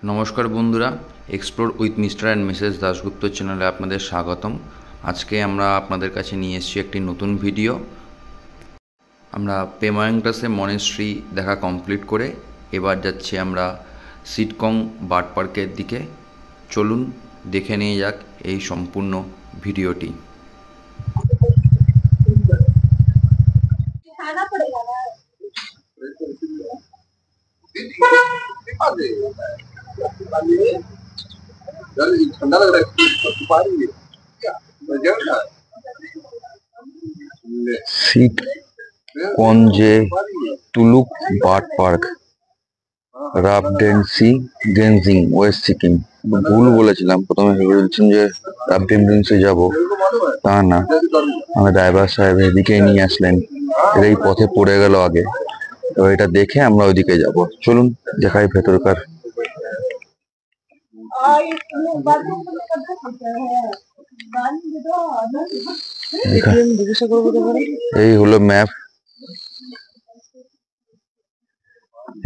नमस्कार बंधुरा explore with mister and missus Dasgupta चैनले आपनादेर स्वागतम। आज के आमरा आपनादेर काछे निये एसेछि एकटी नतून भिडियो। आमरा पेमायांगटासे मनेस्ट्री देखा कमप्लीट करे एबार जाচ্ছি आमरा सिटकং बार्ड पार्केर दिके। चलुन देखे निये जाक एई सम्पूर्ण भिडियोटी। ठंडा लग रहा है। সিটকঞ্জে তুলুক বার্ড পার্ক, রাবডেন্সি গেঞ্জিং, ওয়েস্ট সিকিম। ভুল বলেছিলাম, প্রথমে ভেবেছিলাম যে রাবডেন্সি যাব, তা না, আমার ড্রাইভার সাহেব এদিকে নিয়ে আসলেন, এই পথে পড়ে গেল আগে। তো এটা দেখে আমরা ওইদিকে যাব। চলুন দেখাই ভেতরকার। এই হলো ম্যাপ।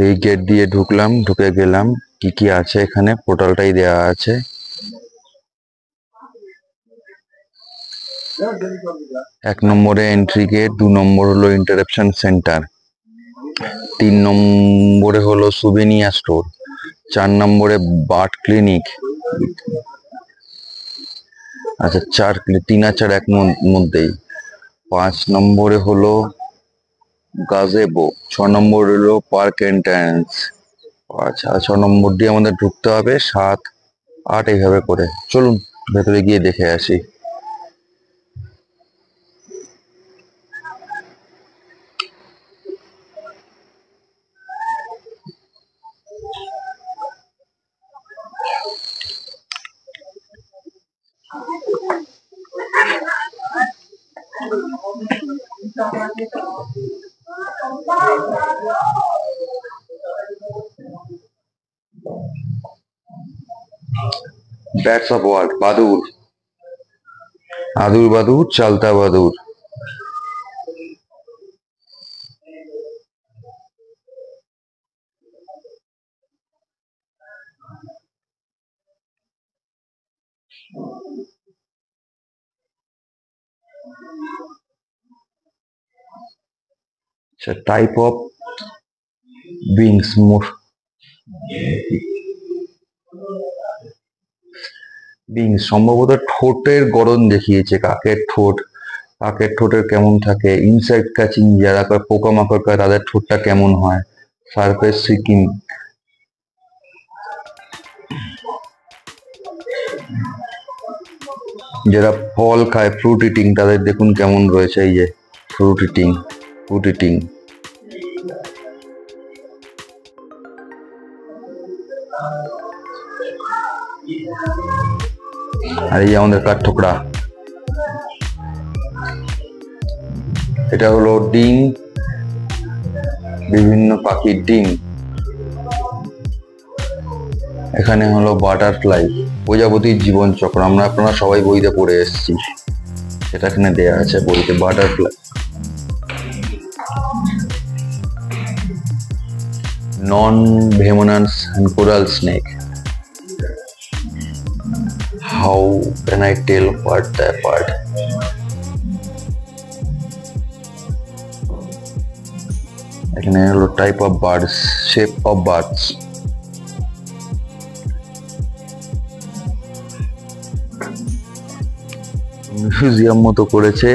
এই গেট দিয়ে ঢুকলাম, ঢুকে গেলাম। কি কি আছে এখানে পোর্টালটাই দেওয়া আছে। এক নম্বরে এন্ট্রি গেট, 2 নম্বর হলো ইন্টারাপশন সেন্টার, 3 নম্বরে হলো সুভেনিয়ার স্টোর, 4 নম্বরে বার্ড ক্লিনিক। আচ্ছা 3 আর 4 এক মধ্যেই। 5 নম্বরে হলো গাজেবো, 6 নম্বর হলো পার্ক এন্ট্রান্স। আচ্ছা 6 নম্বর দিয়ে আমাদের ঢুকতে হবে, 7, 8 এইভাবে করে। চলুন ভেতরে গিয়ে দেখে আসি। ব্যাটস অফ ওয়ার্ল্ড, বাদুর, আদুর বাদুর, চালতা বাদুর। আচ্ছা টাইপ অফ বিংস, বিংস সম্ভবত ঠোঁটের গড়ন দেখিয়েছে। কাকের ঠোঁটের কেমন থাকে, ইনসেক্ট ক্যাচিং যারা করে, পোকামাকড় করে, তাদের ঠোঁটটা কেমন হয়। সারফেস সিকিং, যারা ফল খায়, ফ্রুট ইটিং, তাদের দেখুন কেমন রয়েছে। এই যে ফ্রুট ইটিং। আর এই আমাদের কাঠঠোকরা, এটা হলো ডিম, বিভিন্ন পাখির ডিম। এখানে হলো বাটারফ্লাই, প্রজাপতির জীবন চক্র। আপনারা সবাই বইতে পড়ে এসেছি, সেটা এখানে দেয়া আছে বইতে। Butterfly, non venomous and coral snake. How can I tell what the apart? এখানে হলো type of birds, shape of birds. Museum মতো করেছে।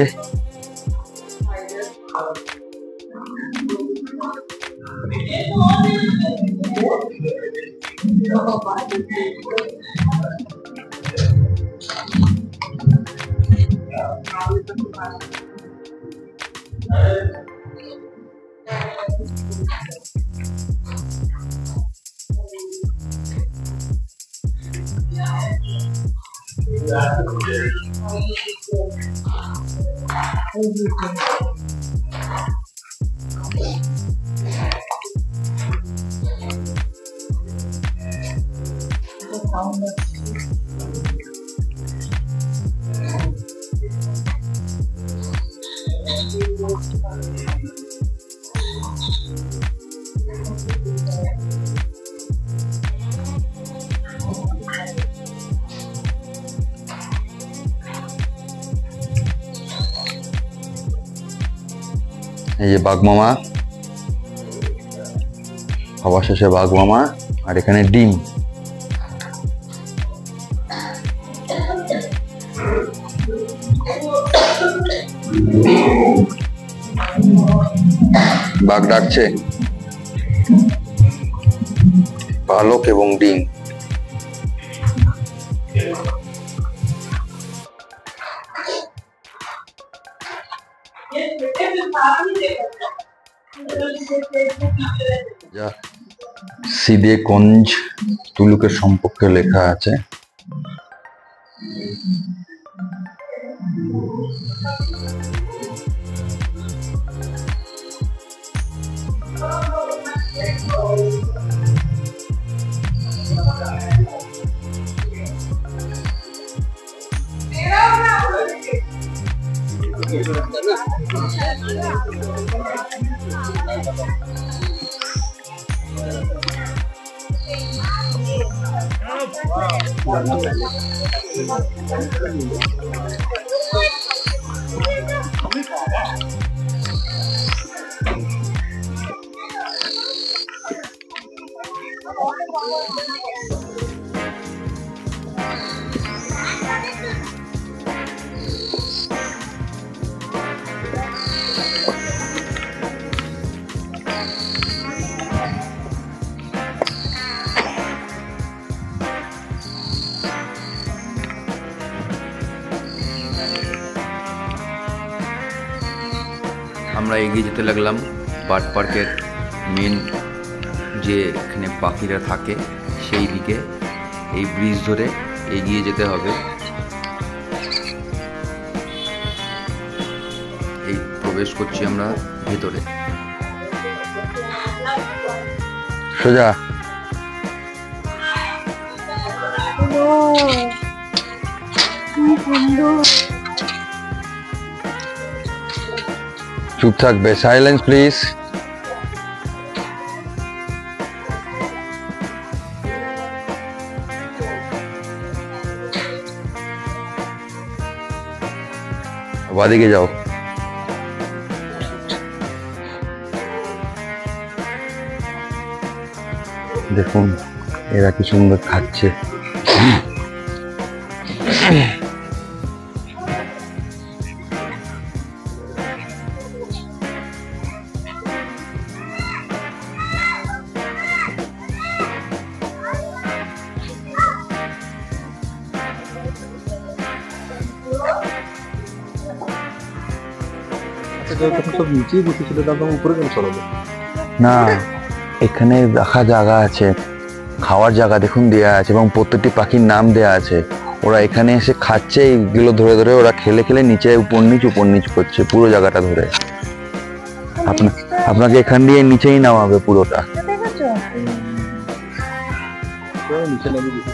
এই যে বাঘ মামা, খাওয়া শেষে বাঘ মামা, আর এখানে ডিম। বাঘ ডাকছে, পালক এবং ডিম। যা সিদে কঞ্জ তুলুকের সম্পর্কে লেখা আছে। আমরা এগিয়ে যেতে লাগলাম বার্ড পার্কের মেন যে এখানে পাখিরা থাকে সেই দিকে। এই ব্রিজ ধরে এগিয়ে যেতে হবে। এই প্রবেশ করছি আমরা ভেতরে। সোজা চুপ থাকবে, সাইলেন্স প্লিজ। বাদিকে যাও। দেখুন এরা কি সুন্দর খাচ্ছে। সব নিচেই বসেছিল, তারপর উপরে কেন চড়াবে? না, এখানে রাখা জায়গা আছে, খাওয়ার জায়গা দেখুন দেয়া আছে, এবং প্রত্যেকটি পাখির নাম দেয়া আছে। ওরা এখানে এসে খাচ্ছে, এইগুলো ধরে ধরে ওরা খেলে খেলে নিচে উপর নিচ করছে পুরো জায়গাটা ধরে। আপনাকে এখান দিয়ে নিচেই নামাবে পুরোটা। নিচে নামিয়ে দিতে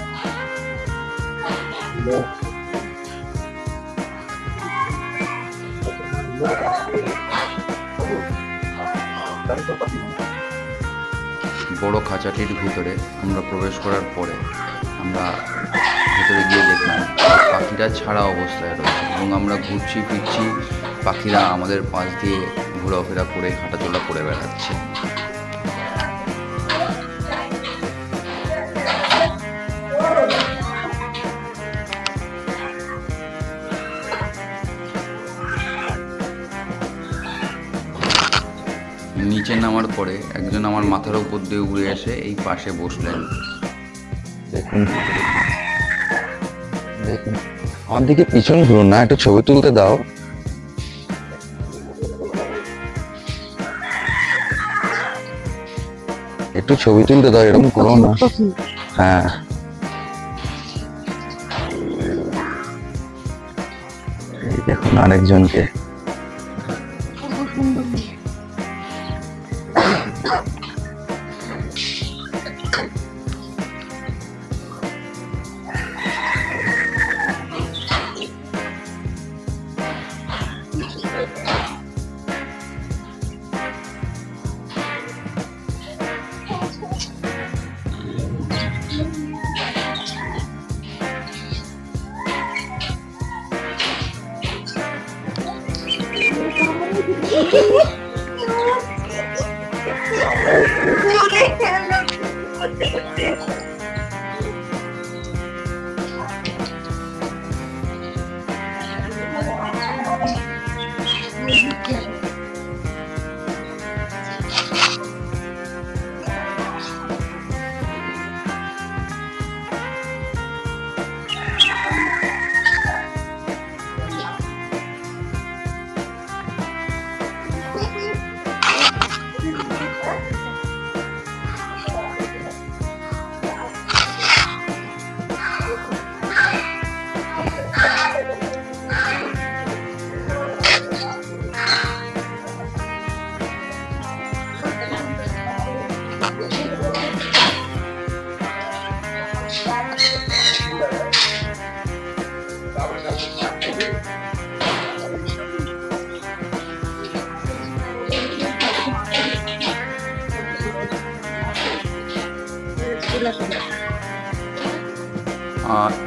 বড় খাঁচাটির ভিতরে আমরা প্রবেশ করার পরে আমরা ভিতরে গিয়ে দেখলাম পাখিরা ছাড়া অবস্থায় রয়েছে, এবং আমরা ঘুরছি ফিরছি, পাখিরা আমাদের পাশ দিয়ে ঘোরাফেরা করে হাঁটাচলা করে বেড়াচ্ছে। নিচে নামার পরে একজন আমার মাথার উপর দিয়ে উড়ে এসে এই পাশে বসলেন। দেখুন দেখুন আমার দিকে পিছন ঘুরুন না, একটু ছবি তুলতে দাও। একটু ছবি তুলতে দাও, এরকম করো না। হ্যাঁ এই দেখুন আরেকজনকে।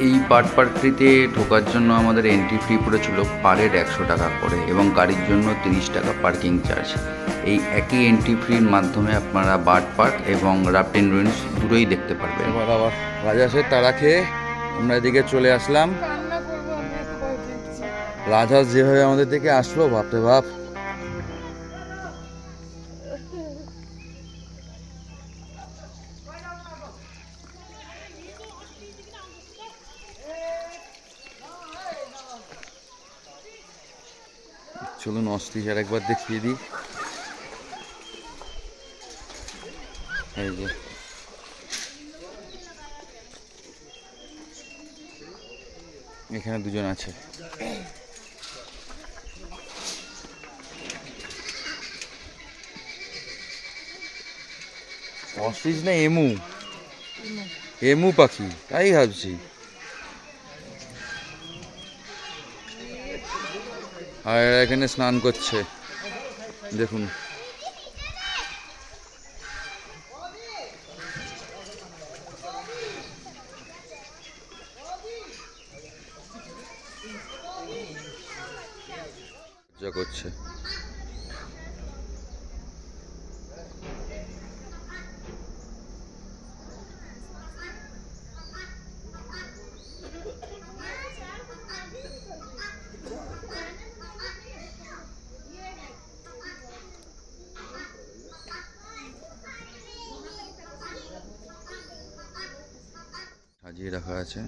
এই বার্ড পার্কটিতে ঢোকার জন্য আমাদের এন্ট্রি ফি পড়েছিল পার হেড 100 টাকা করে এবং গাড়ির জন্য 30 টাকা পার্কিং চার্জ। এই একই এন্ট্রি ফির মাধ্যমে আপনারা বার্ড পার্ক এবং রাফটিং রুইন্স দুটোই দেখতে পারবেন। এবার আবার রাজহাঁসের তাড়া খেয়ে আমরা এদিকে চলে আসলাম। রাজহাঁস যেভাবে আমাদের দিকে আসলো, বাপরে বাপ। চলুন অস্থির আর একবার দেখিয়ে দিই। এই যে এখানে দুজন আছে। অস্ট্রিচ না এমু? এমু পাখি, তাই ভাবছি। আর এখানে স্নান করছে, দেখুন। যা করছে সাজিয়ে রাখা আছে।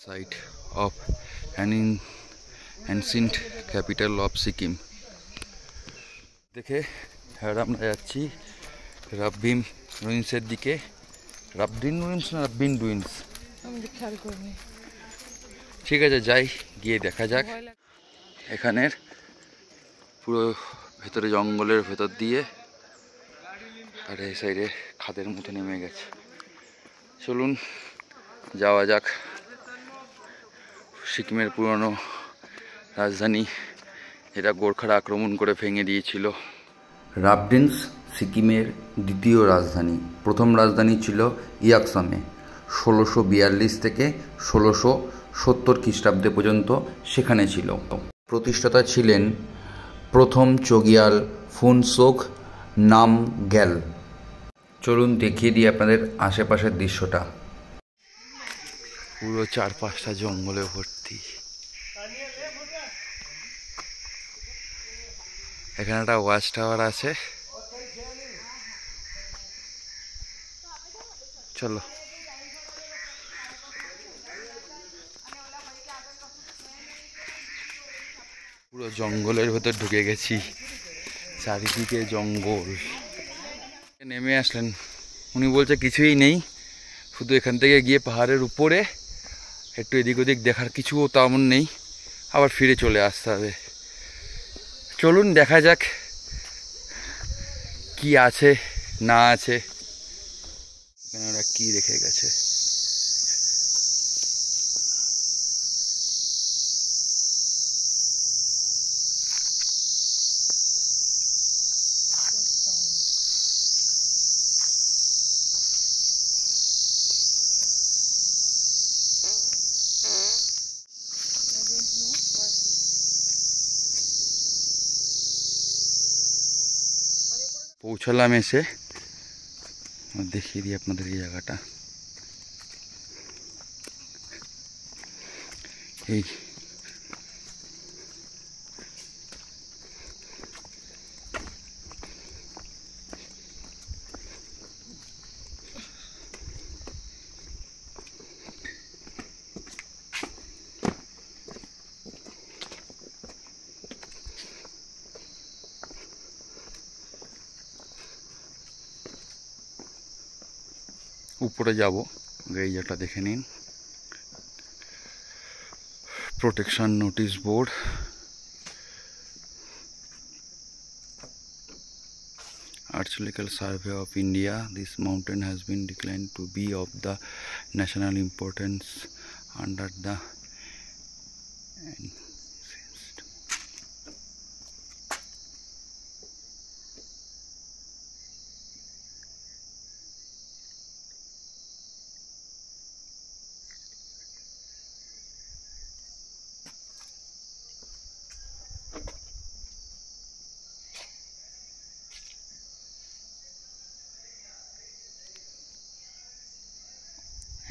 Site of an ancient capital of Sikkim। দেখে এবার আমরা যাচ্ছি রাববিন রুইন্সের দিকে। রাবদিন রুইন্স না রাববিন রুইন্স, খেয়াল করিনি। ঠিক আছে, যাই, গিয়ে দেখা যাক। এখানের পুরো ভেতরে জঙ্গলের ভেতর দিয়ে আর এই সাইডে খাদের মধ্যে নেমে গেছে। চলুন যাওয়া যাক। সিকিমের পুরনো রাজধানী, এটা গোর্খারা আক্রমণ করে ভেঙে দিয়েছিল। রাবডিন্স সিকিমের দ্বিতীয় রাজধানী। প্রথম রাজধানী ছিল ইয়াকসামে। 1642 থেকে 1670 খ্রিস্টাব্দে পর্যন্ত সেখানে ছিল। প্রতিষ্ঠাতা ছিলেন প্রথম চোগিয়াল ফুনসোক নামগ্যাল। চলুন দেখিয়ে দিই আপনাদের আশেপাশের দৃশ্যটা। পুরো চারপাশটা জঙ্গলে ভর্তি। এখানে একটা ওয়াচ টাওয়ার আছে। চলো পুরো জঙ্গলের ভেতর ঢুকে গেছি, চারিদিকে জঙ্গল। নেমে আসলেন, উনি বলছে কিছুই নেই, শুধু এখান থেকে গিয়ে পাহাড়ের উপরে একটু এদিক ওদিক দেখার কিছুও তেমন নেই, আবার ফিরে চলে আসতে হবে। চলুন দেখা যাক কি আছে না আছে। এখানে ওরা কি রেখে গেছে। পৌঁছালাম এসে, দেখিয়ে দিই আপনাদের এই জায়গাটা। এই উপরে যাব, এই জায়গাটা দেখে নিন। Protection notice board, Archaeological Survey of India. This mountain has been declared to be of the national importance under the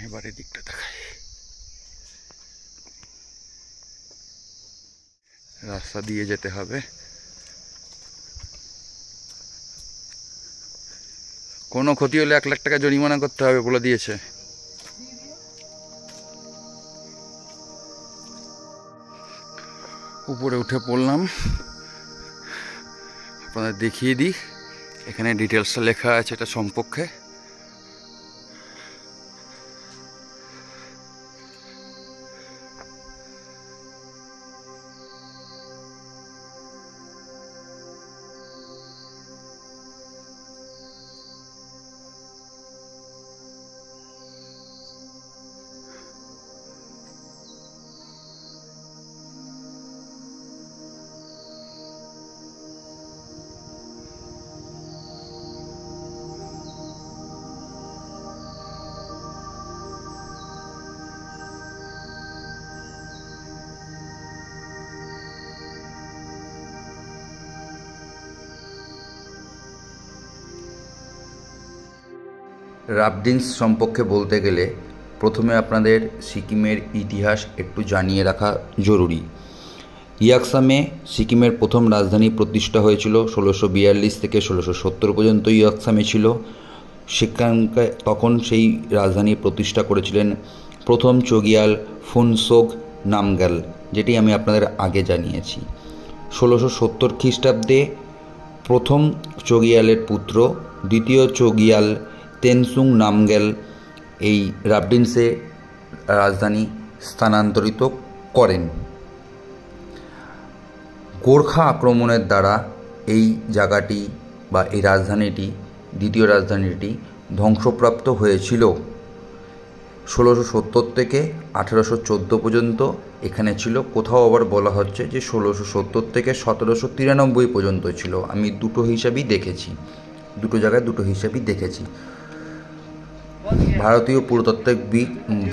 এবারে দিকটা দেখাই। রাস্তা দিয়ে যেতে হবে, কোনো ক্ষতি হলে 1 লাখ টাকা জরিমানা করতে হবে বলে দিয়েছে। উপরে উঠে পড়লাম, আপনাদের দেখিয়ে দিই। এখানে ডিটেলসটা লেখা আছে এটা সম্পর্কে। রাবডিন্স সম্পর্কে বলতে গেলে প্রথমে আপনাদের সিকিমের ইতিহাস একটু জানিয়ে রাখা জরুরি। ইয়াকসামে সিকিমের প্রথম রাজধানী প্রতিষ্ঠা হয়েছিল 1642 থেকে 1670 পর্যন্ত ইয়াকসামে ছিল। সেখানকার তখন সেই রাজধানী প্রতিষ্ঠা করেছিলেন প্রথম চগিয়াল ফুনসোগ নামগ্যাল, যেটি আমি আপনাদের আগে জানিয়েছি। 1670 খ্রিস্টাব্দে প্রথম চগিয়ালের পুত্র দ্বিতীয় চগিয়াল তেনসুং নামগ্যাল এই রাবডিন্সে রাজধানী স্থানান্তরিত করেন। গোর্খা আক্রমণের দ্বারা এই জায়গাটি বা এই রাজধানীটি, দ্বিতীয় রাজধানীটি ধ্বংসপ্রাপ্ত হয়েছিল। 1670 থেকে 1814 পর্যন্ত এখানে ছিল। কোথাও আবার বলা হচ্ছে যে 1670 থেকে 1793 পর্যন্ত ছিল। আমি দুটো হিসাবই দেখেছি, দুটো জায়গায় দুটো হিসাবই দেখেছি। ভারতীয় পুরাতত্ত্ব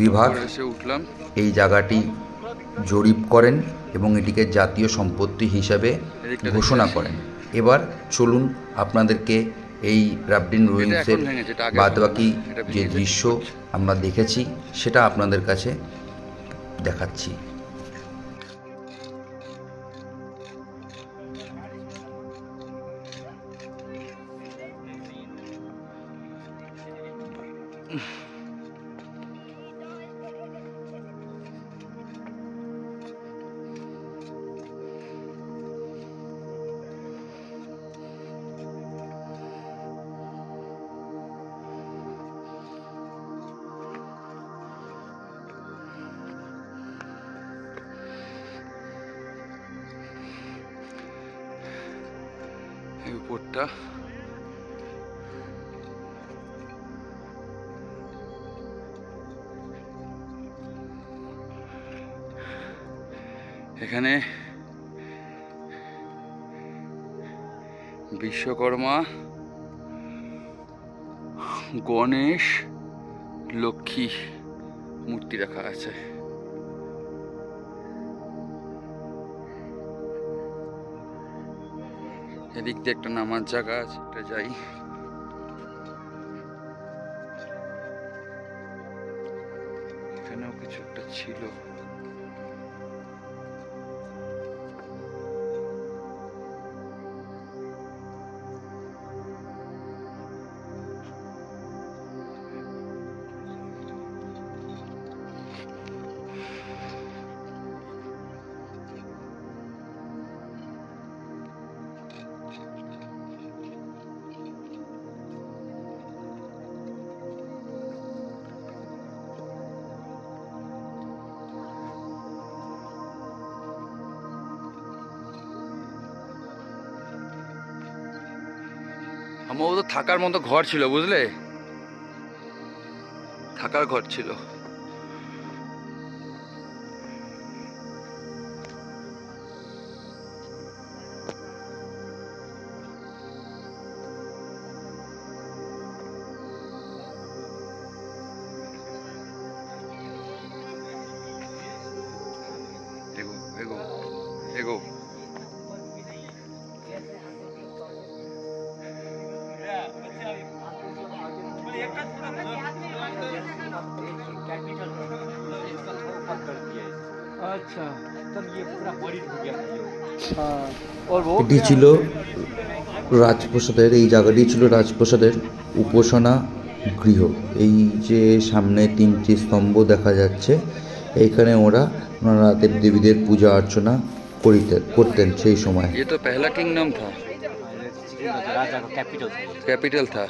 বিভাগ এই জায়গাটি জরিপ করেন এবং এটিকে জাতীয় সম্পত্তি হিসাবে ঘোষণা করেন। এবার চলুন আপনাদেরকে এই রাবডিন রুইন্সের বাদবাকি যে দৃশ্য আমরা দেখেছি সেটা আপনাদের কাছে দেখাচ্ছি। উপরটা এখানে বিশ্বকর্মা, গণেশ, লক্ষ্মী মূর্তি রাখা আছে। এদিক দিয়ে একটা নামার জায়গা আছে, এটা যাই। এখানেও কিছু একটা ছিল। সম্ভবত থাকার মতো ঘর ছিল, বুঝলে, থাকার ঘর ছিল। এগো এগো এগো। अच्छा तब ये पूरा बड़ी हो गया। এটি ছিল রাজপ্রাসাদের, এই জায়গাটি ছিল রাজপ্রাসাদের উপাসনা গৃহ। এই যে সামনে 3টি স্তম্ভ দেখা যাচ্ছে, এইখানে ওরা ওনারা দেব দেবীদের পূজা অর্চনা করতেন সেই সময়। ये तो पहला किंगडम था, राजा का कैपिटल था।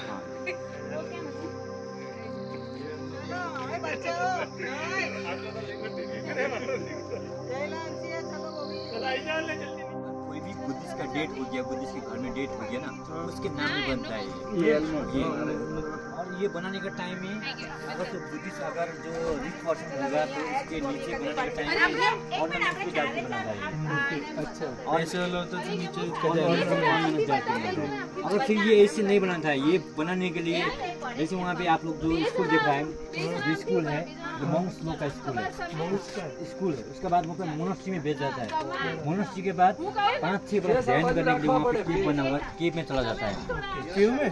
कोई भी बुद्धिस्ट का डेट हो गया, बुद्धिस्ट के घर में डेट हो गया ना, उसके नाम में बनता है ये। और ये बनाने का टाइम में अगर तो बुद्धिस्ट अगर जो रिच पर्सन होगा तो उसके नीचे बनाने का टाइम में ऑर्नामेंट को जाके बनाता है। अच्छा, और ऐसे लोग तो नीचे ऑर्नामेंट जाके बनाता है। अगर फिर ये ऐसे नहीं बनाता है, ये बनाने के लिए जैसे वहाँ पे आप लोग जो स्कूल देख रहे हैं, जो स्कूल है मॉन्क्स लोग का स्कूल है, उसके बाद वहाँ पे मोनास्ट्री में भेज जाता है। मोनास्ट्री के बाद 5-6 बरस ध्यान करने के लिए वहाँ पे केव बना हुआ, केव में चला जाता है। केव में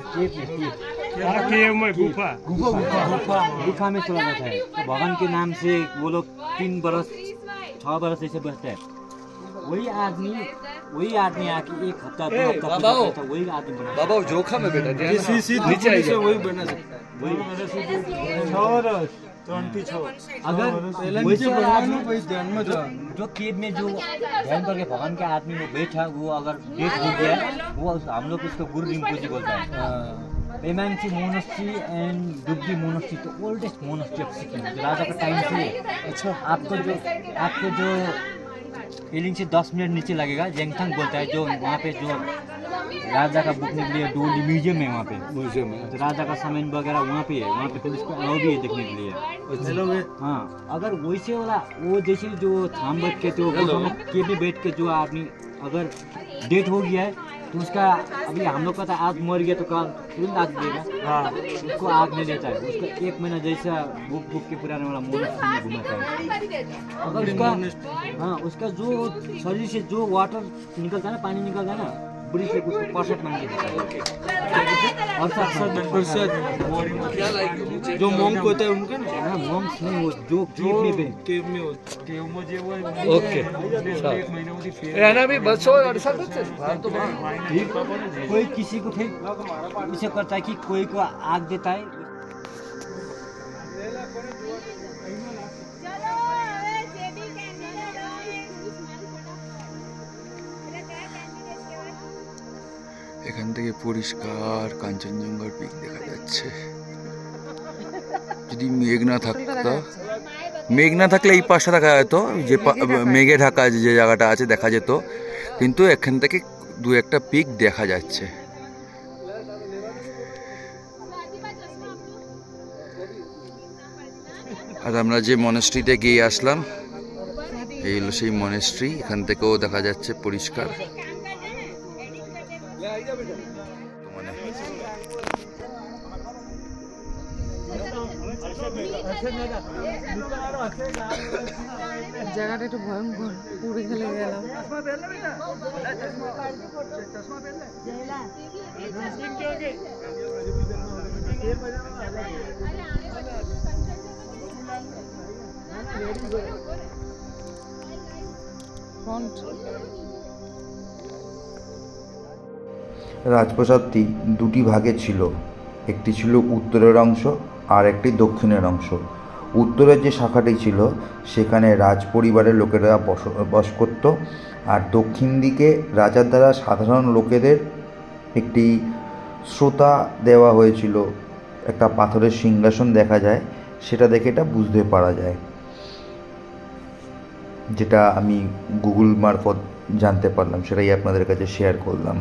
गुफा में चला जाता है। तो भगवान के नाम से वो लोग 3 बरस 6 बरस ऐसे बचते हैं। वही आदमी आके 1 हफ्ता 2 हफ्ता था, वही आदमी बना बाबा जोखा में बेटा नीचे आइए, वही बना सकता है। वही 26 अगर वैसे वही ध्यान में जो केव में जो ध्यान करके भगवान के आदमी में बैठा, वो अगर डेट हो गया, वो हम लोग उसको गुरु रिम्पोची बोलता है। पेमांगची मोनास्ट्री एंड डुब्बी मोनास्ट्री तो ओल्डेस्ट मोनास्ट्री ऑफ सिक्किम, राजा का टाइम से। अच्छा, आपको जो एलिंग से 10 मिनट नीचे लगेगा, जेंगथांग बोलता है, जो वहाँ पे जो राजा का बुकने के लिए डोली म्यूजियम है, वहाँ पे म्यूजियम है, तो राजा का सामान वगैरह वहाँ पे है, वहाँ पे पुलिस को अलाउ भी है देखने के लिए। हाँ, अगर वैसे वाला वो जैसे जो थाम बैठ के जो के भी बैठ के जो आदमी अगर डेट हो गया है तो उसका, अभी हम लोग का था आज मर गया तो कल तुरंत आग देगा। हाँ, उसको आग नहीं देता है, उसका 1 महीना जैसा बुक के पुराने वाला मोनास्ट्री में घुमाता है। अगर उसका उसका जो शरीर से जो वाटर निकलता है ना, पानी निकलता है ना, बुरी से उसको परसेंट मान के देता है। और जो मॉन्क होता है उनका ना, मॉन्क्स नहीं, वो जो केव में ओके कोई किसी को फिर इसे करता है कि कोई को आग देता है। এখান থেকে পরিষ্কার কাঞ্চনজঙ্ঘার পিক দেখা যাচ্ছে। যদি মেঘ না থাকলে এই পাশটা দেখা যেত, যে মেঘে ঢাকা যে জায়গাটা আছে দেখা যেত, কিন্তু এখান থেকে 2-1টা পিক দেখা যাচ্ছে। আর আমরা যে মনেস্ট্রিতে গিয়ে আসলাম, এই হলো সেই মনেস্ট্রি, এখান থেকেও দেখা যাচ্ছে পরিষ্কার। জায়গাটা একটু ভয়ঙ্কর, পুরো খেলে গেলাম। ফন্ট। রাজপ্রাসাদটি দুটি ভাগে ছিল, একটি ছিল উত্তরের অংশ আর একটি দক্ষিণের অংশ। উত্তরের যে শাখাটি ছিল সেখানে রাজ পরিবারের লোকেরা বসবাস করত, আর দক্ষিণ দিকে রাজার দ্বারা সাধারণ লোকেদের একটি শ্রোতা দেওয়া হয়েছিল। একটা পাথরের সিংহাসন দেখা যায়, সেটা দেখে এটা বুঝতে পারা যায়, যেটা আমি গুগল মারফত জানতে পারলাম, সেটাই আপনাদের কাছে শেয়ার করলাম।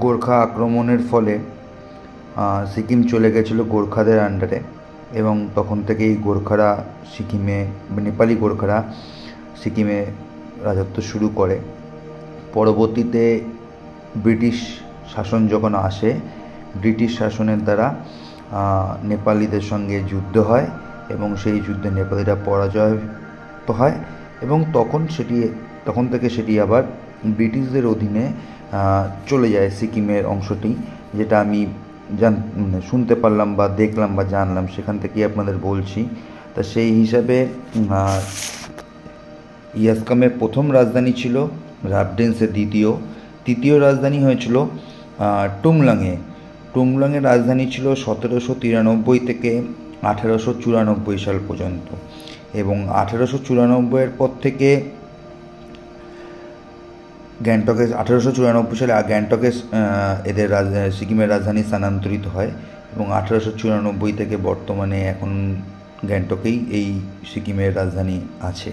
গোর্খা আক্রমণের ফলে সিকিম চলে গেছিলো গোর্খাদের আন্ডারে, এবং তখন থেকেই গোর্খারা সিকিমে, নেপালি গোর্খারা সিকিমে রাজত্ব শুরু করে। পরবর্তীতে ব্রিটিশ শাসন যখন আসে, ব্রিটিশ শাসনের দ্বারা নেপালিদের সঙ্গে যুদ্ধ হয় এবং সেই যুদ্ধে নেপালিরা পরাজয়িত হয়, এবং তখন থেকে সেটি আবার ব্রিটিশদের অধীনে চলে যায় সিকিমের অংশটি, যেটা আমি শুনতে পারলাম বা দেখলাম বা জানলাম, সেখান থেকেই আপনাদের বলছি। তা সেই হিসাবে ইয়াসকামের প্রথম রাজধানী ছিল রাবডেন্সের তৃতীয় রাজধানী হয়েছিল টুমলাংয়ের রাজধানী ছিল 1793 থেকে 1894 সাল পর্যন্ত, এবং 1894 পর থেকে গ্যাংটকে 1894 সালে গ্যাংটকে এদের সিকিমের রাজধানী স্থানান্তরিত হয়, এবং 1894 থেকে বর্তমানে এখন গ্যাংটকেই এই সিকিমের রাজধানী আছে।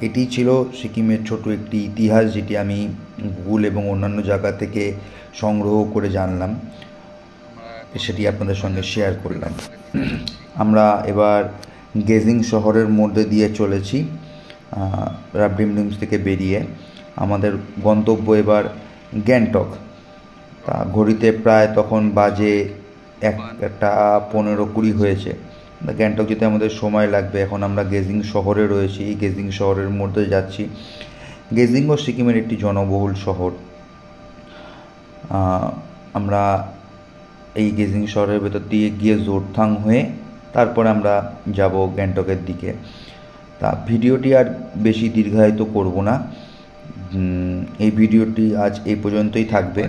এটি ছিল সিকিমের ছোট একটি ইতিহাস, যেটি আমি গুগল এবং অন্যান্য জায়গা থেকে সংগ্রহ করে জানলাম, সেটি আপনাদের সঙ্গে শেয়ার করলাম। আমরা এবার গেজিং শহরের মধ্যে দিয়ে চলেছি রাবডিমডিমস থেকে বেরিয়ে। আমাদের গন্তব্য এবার গ্যাংটক। তা ঘড়িতে প্রায় তখন বাজে 1:15-20 হয়েছে। গ্যাংটক যেতে আমাদের সময় লাগবে। এখন আমরা গেজিং শহরে রয়েছি, এই গেজিং শহরের মধ্যে যাচ্ছি। গেজিংও সিকিমের একটি জনবহুল শহর। আমরা এই গেজিং শহরের ভেতর দিয়ে গিয়ে জোরথাং হয়ে তারপরে আমরা যাব গ্যাংটকের দিকে। তা ভিডিওটি আর বেশি দীর্ঘায়িত করব না, এই ভিডিওটি আজ এই পর্যন্তই থাকবে।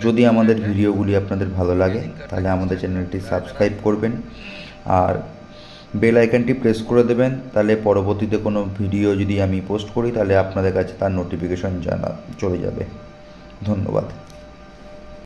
যদি আমাদের ভিডিওগুলি আপনাদের ভালো লাগে তাহলে আমাদের চ্যানেলটি সাবস্ক্রাইব করবেন আর বেল আইকনটি প্রেস করে দেবেন, তাহলে পরবর্তীতে কোনো ভিডিও যদি আমি পোস্ট করি তাহলে আপনাদের কাছে তার নোটিফিকেশন চলে যাবে। ধন্যবাদ।